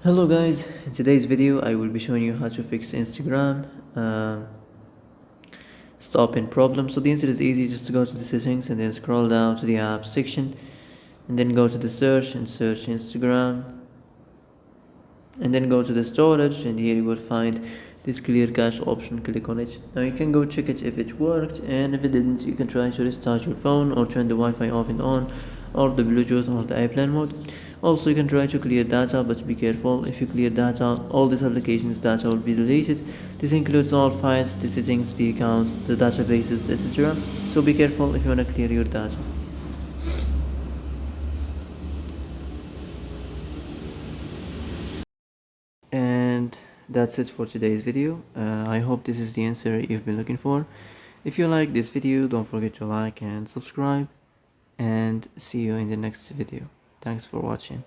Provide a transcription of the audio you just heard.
Hello guys, in today's video I will be showing you how to fix Instagram stop-in problem. So the answer is easy, just to go to the settings and then scroll down to the app section and then go to the search and search Instagram and then go to the storage, and here you will find this clear cache option. Click on it. Now you can go check it if it worked, and if it didn't you can try to restart your phone or turn the Wi-Fi off and on, or the Bluetooth or the airplane mode. Also you can try to clear data, but be careful. If you clear data, all these applications data will be deleted. This includes all files, the settings, the accounts, the databases, etc. So be careful if you want to clear your data. And that's it for today's video. I hope this is the answer you've been looking for. If you like this video, don't forget to like and subscribe, and see you in the next video. Thanks for watching.